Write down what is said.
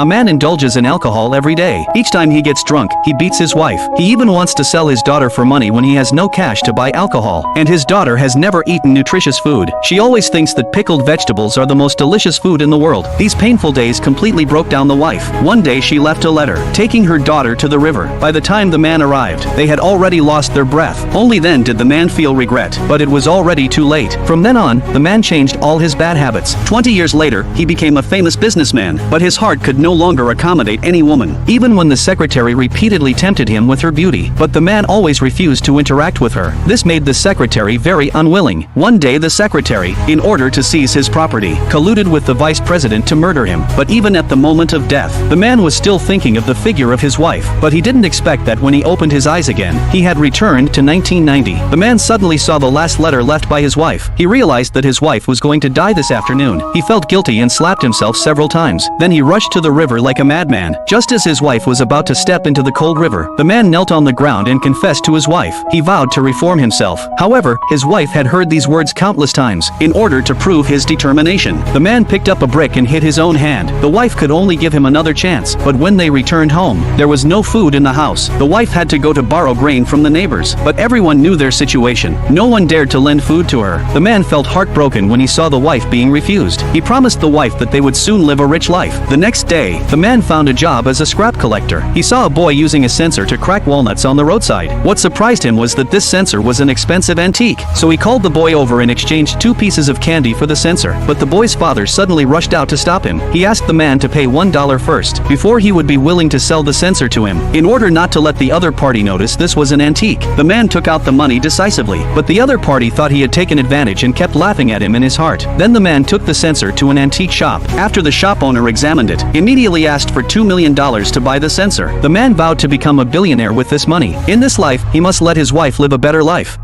A man indulges in alcohol every day. Each time he gets drunk, he beats his wife. He even wants to sell his daughter for money when he has no cash to buy alcohol. And his daughter has never eaten nutritious food. She always thinks that pickled vegetables are the most delicious food in the world. These painful days completely broke down the wife. One day she left a letter, taking her daughter to the river. By the time the man arrived, they had already lost their breath. Only then did the man feel regret, but it was already too late. From then on, the man changed all his bad habits. 20 years later, he became a famous businessman, but his heart could no longer accommodate any woman, even when the secretary repeatedly tempted him with her beauty. But the man always refused to interact with her. This made the secretary very unwilling. One day the secretary, in order to seize his property, colluded with the vice president to murder him. But even at the moment of death, the man was still thinking of the figure of his wife. But he didn't expect that when he opened his eyes again, he had returned to 1990. The man suddenly saw the last letter left by his wife. He realized that his wife was going to die this afternoon. He felt guilty and slapped himself several times. Then he rushed to the river like a madman. Just as his wife was about to step into the cold river, the man knelt on the ground and confessed to his wife. He vowed to reform himself. However, his wife had heard these words countless times. In order to prove his determination, the man picked up a brick and hit his own hand. The wife could only give him another chance, but when they returned home, there was no food in the house. The wife had to go to borrow grain from the neighbors, but everyone knew their situation. No one dared to lend food to her. The man felt heartbroken when he saw the wife being refused. He promised the wife that they would soon live a rich life. The next day, the man found a job as a scrap collector. He saw a boy using a censer to crack walnuts on the roadside. What surprised him was that this censer was an expensive antique. So he called the boy over and exchanged 2 pieces of candy for the censer. But the boy's father suddenly rushed out to stop him. He asked the man to pay $1 first, before he would be willing to sell the censer to him. In order not to let the other party notice this was an antique, the man took out the money decisively. But the other party thought he had taken advantage and kept laughing at him in his heart. Then the man took the censer to an antique shop. After the shop owner examined it, immediately asked for $2 million to buy the censer. The man vowed to become a billionaire with this money. In this life, he must let his wife live a better life.